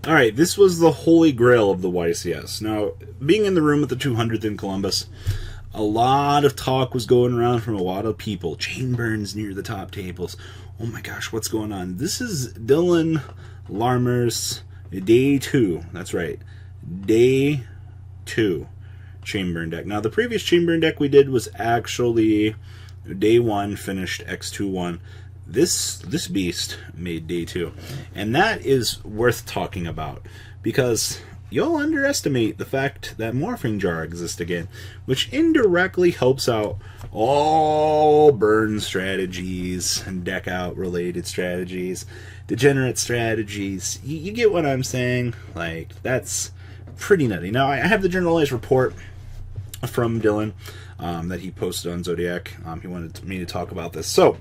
Alright, this was the holy grail of the YCS. Now, being in the room at the 200th in Columbus, a lot of talk was going around from a lot of people. Chain burns near the top tables. Oh my gosh, what's going on? This is Dylan Larmer's Day 2. That's right. Day 2 chain burn deck. Now, the previous chain burn deck we did was actually Day 1, finished X2-1. This beast made Day 2. And that is worth talking about, because you'll underestimate the fact that Morphing Jar exists again, which indirectly helps out all burn strategies and deck out related strategies, degenerate strategies. You get what I'm saying? Like, that's pretty nutty. Now, I have the generalized report from Dylan that he posted on Zodiac. He wanted me to talk about this. So,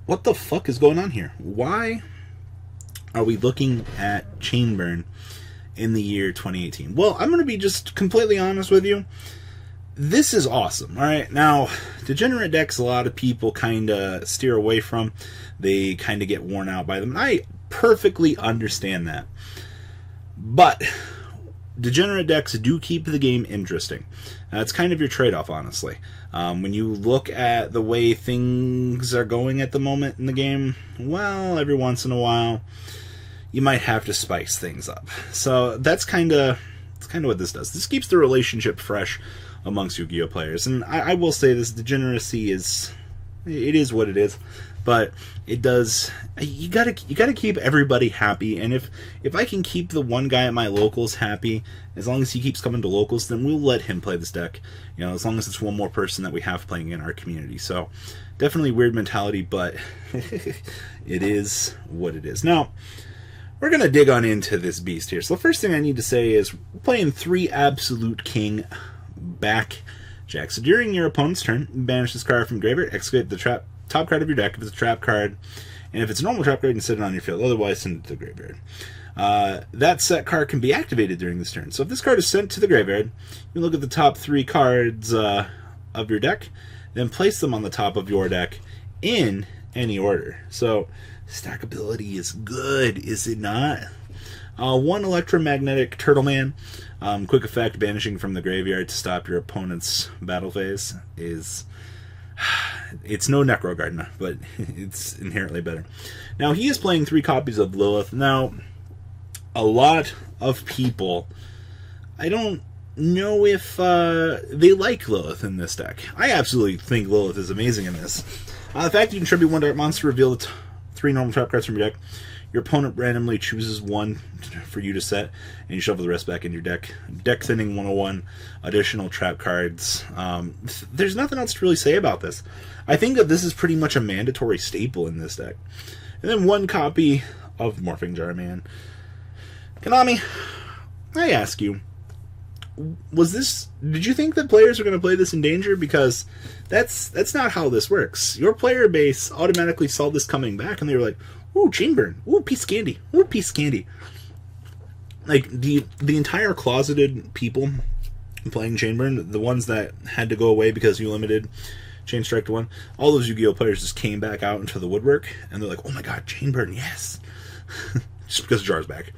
what the fuck is going on here? Why are we looking at chain burn in the year 2018? Well, I'm going to be just completely honest with you. This is awesome. All right, now, degenerate decks, a lot of people kind of steer away from. They kind of get worn out by them. And I perfectly understand that. But degenerate decks do keep the game interesting. It's kind of your trade-off, honestly. When you look at the way things are going at the moment in the game, well, every once in a while, you might have to spice things up. So that's kind of what this does. This keeps the relationship fresh amongst Yu-Gi-Oh players. And I will say this, degeneracy is what it is. But it does. You gotta keep everybody happy, and if I can keep the one guy at my locals happy, as long as he keeps coming to locals, then we'll let him play this deck. You know, as long as it's one more person that we have playing in our community. So definitely weird mentality, but it is what it is. Now, we're gonna dig on into this beast here. So the first thing I need to say is we're playing 3 Absolute King back Jack. So during your opponent's turn, banish this card from graveyard, execute the top card of your deck if it's a trap card, and if it's a normal trap card, you can set it on your field. Otherwise, send it to the graveyard. That set card can be activated during this turn. So if this card is sent to the graveyard, you can look at the top 3 cards of your deck, then place them on the top of your deck in any order. So stackability is good, is it not? 1 Electromagnetic Turtle Man. Quick effect, banishing from the graveyard to stop your opponent's battle phase is... It's no Necro Gardener, but it's inherently better. Now, he is playing 3 copies of Lilith. Now, a lot of people, I don't know if they like Lilith in this deck. I absolutely think Lilith is amazing in this. The fact you can tribute 1 Dark Monster, reveal the 3 normal trap cards from your deck. Your opponent randomly chooses 1 for you to set, and you shuffle the rest back in your deck. Deck thinning 101, additional trap cards. There's nothing else to really say about this. I think that this is pretty much a mandatory staple in this deck. And then 1 copy of Morphing Jar Man. Konami, I ask you, did you think that players were going to play this in Danger? Because that's not how this works. Your player base automatically saw this coming back, and they were like, ooh, chain burn. Ooh, piece of candy. Ooh, piece of candy. Like, the entire closeted people playing chain burn, the ones that had to go away because you limited Chain Strike to 1, all those Yu-Gi-Oh players just came back out into the woodwork, and they're like, oh my god, chain burn, yes. Just because Jar's back.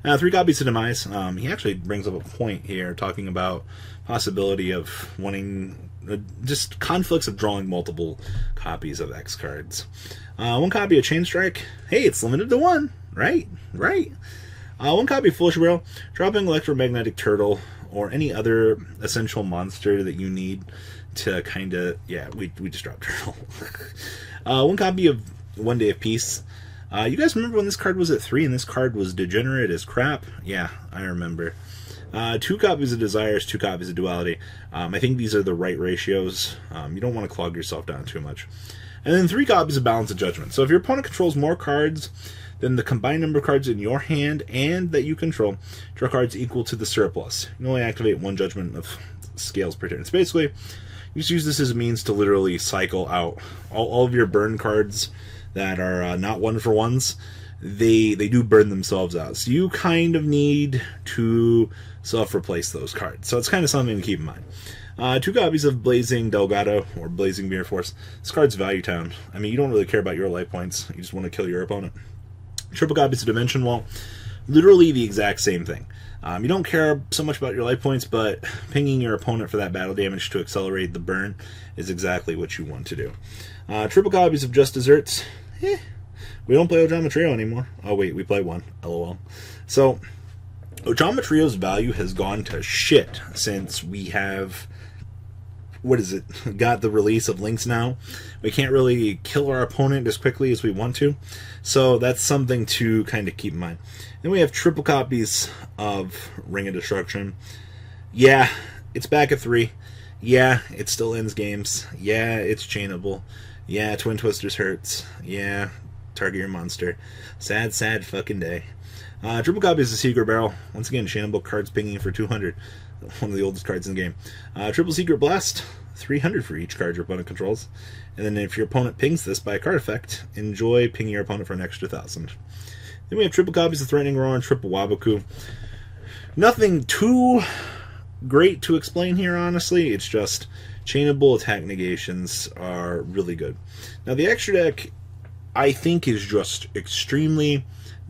3 copies to Demise. He actually brings up a point here talking about possibility of wanting just conflicts of drawing multiple copies of X cards. 1 copy of Chain Strike. Hey, it's limited to 1, right? 1 copy of Foolish Barrel. Dropping Electromagnetic Turtle or any other essential monster that you need to kind of... Yeah, we just dropped Turtle. 1 copy of 1 Day of Peace. You guys remember when this card was at 3 and this card was degenerate as crap? Yeah, I remember. 2 copies of Desires, 2 copies of Duality. I think these are the right ratios. You don't want to clog yourself down too much. And then 3 copies of Balance of Judgment. So if your opponent controls more cards than the combined number of cards in your hand and that you control, draw cards equal to the surplus. You can only activate 1 Judgment of Scales per turn. So basically, you just use this as a means to literally cycle out all of your burn cards that are not 1-for-1s. They do burn themselves out. So you kind of need to self-replace those cards. So it's kind of something to keep in mind. 2 copies of Blazing Delgado or Blazing Mirror Force. This card's Value Town. I mean, you don't really care about your life points. You just want to kill your opponent. 3 copies of Dimension Wall. Literally the exact same thing. You don't care so much about your life points, but pinging your opponent for that battle damage to accelerate the burn is exactly what you want to do. Triple copies of Just Desserts. We don't play Ojama Trio anymore. Oh wait, we play one. LOL. So, Ojama Trio's value has gone to shit since we have... got the release of Links now. We can't really kill our opponent as quickly as we want to. So that's something to kind of keep in mind. Then we have triple copies of Ring of Destruction. Yeah, it's back at 3. Yeah, it still ends games. Yeah, it's chainable. Yeah, Twin Twisters hurts. Yeah, target your monster. Sad, sad fucking day. Triple copies of Secret Barrel. Once again, chainable cards pinging for 200. One of the oldest cards in the game. Triple Secret Blast. 300 for each card your opponent controls. And then if your opponent pings this by a card effect, enjoy pinging your opponent for an extra 1,000. Then we have triple copies of Threatening Roar and triple Waboku. Nothing too great to explain here, honestly. It's just chainable attack negations are really good. Now, the extra deck, I think, is just extremely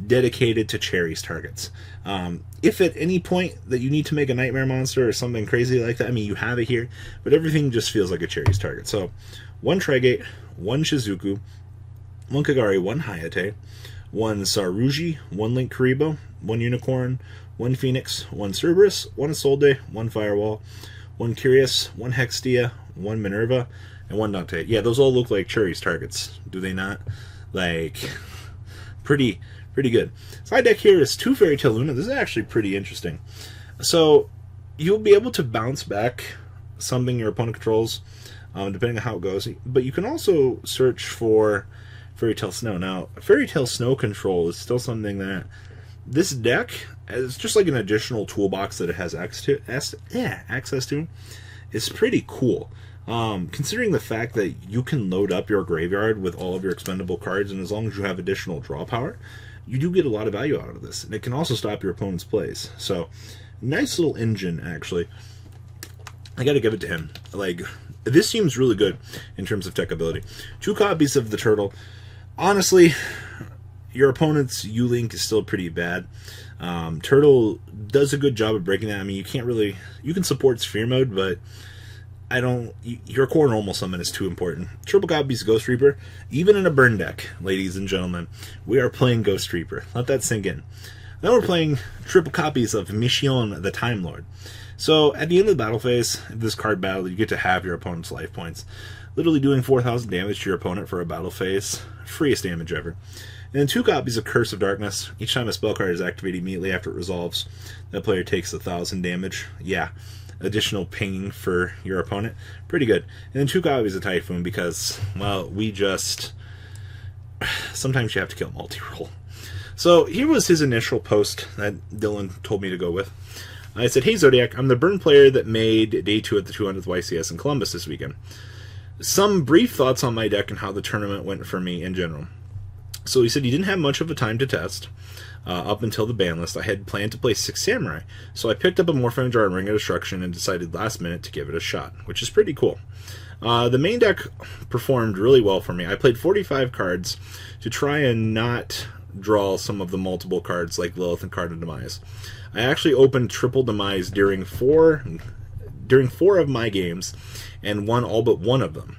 dedicated to Cherry's targets. If at any point that you need to make a Nightmare monster or something crazy like that, I mean, you have it here, but everything just feels like a Cherry's target. So, 1 Tregate, 1 Shizuku, 1 Kagari, 1 Hayate, 1 Saruji, 1 Link Karibo, 1 Unicorn, 1 Phoenix, 1 Cerberus, 1 Isolde, 1 Firewall, 1 Curious, 1 Hextia, 1 Minerva, and 1 Dante. Yeah, those all look like Cherry's targets, do they not? Like, pretty good. Side deck here is 2 Fairy Tail Luna. This is actually pretty interesting. So, you'll be able to bounce back something your opponent controls, depending on how it goes. But you can also search for Fairy Tail Snow. Now, Fairy Tail Snow control is still something that this deck, is just like an additional toolbox that it has access to, is pretty cool. Considering the fact that you can load up your graveyard with all of your expendable cards, and as long as you have additional draw power, you do get a lot of value out of this. And it can also stop your opponent's plays. So, nice little engine, actually. I gotta give it to him. Like, this seems really good in terms of tech ability. 2 copies of the Turtle. Honestly, your opponent's U-Link is still pretty bad. Turtle does a good job of breaking that. I mean, you can't really... You can support Sphere Mode, but your core normal summon is too important. Triple copies Ghost Reaper. Even in a burn deck, ladies and gentlemen, we are playing Ghost Reaper. Let that sink in. Then we're playing triple copies of Mission the Time Lord. So, at the end of the battle phase, of this card battle, you get to have your opponent's life points. Literally doing 4,000 damage to your opponent for a battle phase. Freest damage ever. And then 2 copies of Curse of Darkness. Each time a spell card is activated immediately after it resolves, that player takes 1,000 damage. Yeah. Additional pinging for your opponent. Pretty good. And then 2 copies of Typhoon because, well, we just... Sometimes you have to kill multi-roll. So, here was his initial post that Dylan told me to go with. I said, "Hey Zodiac, I'm the burn player that made Day 2 at the 200th YCS in Columbus this weekend. Some brief thoughts on my deck and how the tournament went for me in general." So he said he didn't have much of a time to test. Up until the ban list, I had planned to play 6 Samurai, so I picked up a Morphing Jar and Ring of Destruction and decided last minute to give it a shot, which is pretty cool. The main deck performed really well for me. I played 45 cards to try and not draw some of the multiple cards like Lilith and Card of Demise. I actually opened triple Demise during four of my games and won all but one of them.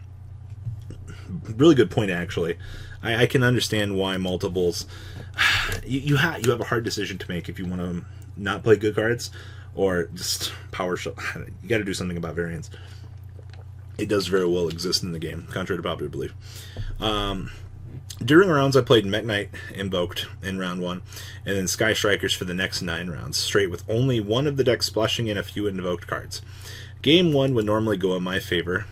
Really good point, actually. I can understand why multiples... You have a hard decision to make if you want to not play good cards or just power shell. You got to do something about variance. It does very well exist in the game, contrary to popular belief. During rounds, I played Mech Knight Invoked in round 1, and then Sky Strikers for the next 9 rounds, straight with only one of the decks splashing in a few invoked cards. Game 1 would normally go in my favor,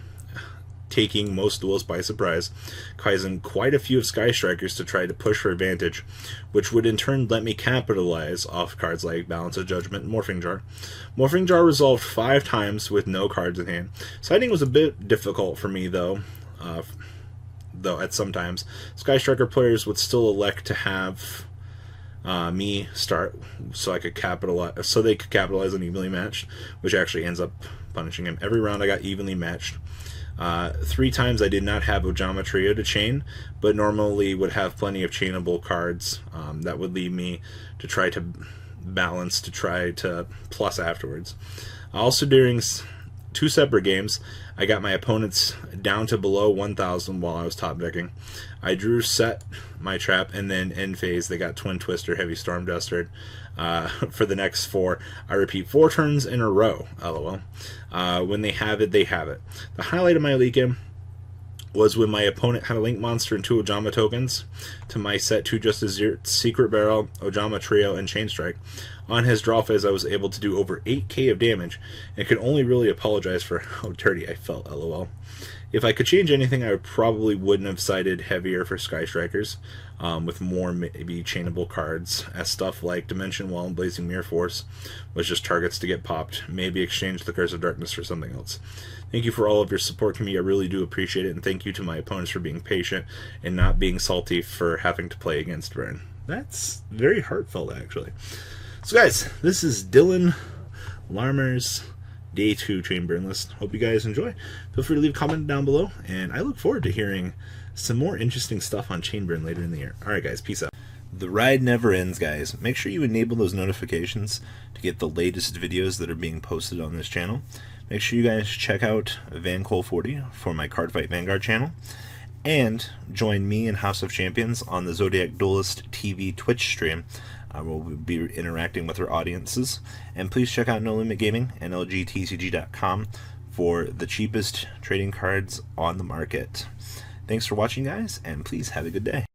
taking most duels by surprise, causing quite a few of Sky Strikers to try to push for advantage, which would in turn let me capitalize off cards like Balance of Judgment and Morphing Jar. Morphing Jar resolved 5 times with no cards in hand. Siding was a bit difficult for me, though at some times. Sky Striker players would still elect to have me start so they could capitalize on evenly matched, which actually ends up punishing him. Every round I got evenly matched. 3 times I did not have Ojama Trio to chain, but normally would have plenty of chainable cards that would lead me to try to balance, to try to plus afterwards. Also, during 2 separate games, I got my opponents down to below 1,000 while I was top decking. I drew set my trap, and then end phase they got Twin Twister, Heavy Storm Duster. For the next 4, I repeat 4 turns in a row, lol. When they have it, they have it. The highlight of my elite game was when my opponent had a Link Monster and 2 Ojama tokens to my set 2 Justice Secret Barrel, Ojama Trio, and Chain Strike. On his draw phase, I was able to do over 8k of damage, and could only really apologize for how dirty I felt, lol. If I could change anything, I probably wouldn't have sided heavier for Sky Strikers, with more maybe chainable cards, as stuff like Dimension Wall and Blazing Mirror Force was just targets to get popped. Maybe exchange the Curse of Darkness for something else. Thank you for all of your support to me. I really do appreciate it, and thank you to my opponents for being patient and not being salty for having to play against Vern. That's very heartfelt, actually. So guys, this is Dylan Larmer's Day 2 Chainburn list. Hope you guys enjoy. Feel free to leave a comment down below, and I look forward to hearing some more interesting stuff on Chainburn later in the year. Alright guys, peace out. The ride never ends, guys. Make sure you enable those notifications to get the latest videos that are being posted on this channel. Make sure you guys check out VanCole40 for my Cardfight Vanguard channel, and join me and House of Champions on the Zodiac Duelist TV Twitch stream. We'll be interacting with our audiences. And please check out No Limit Gaming and LGTCG.com for the cheapest trading cards on the market. Thanks for watching, guys, and please have a good day.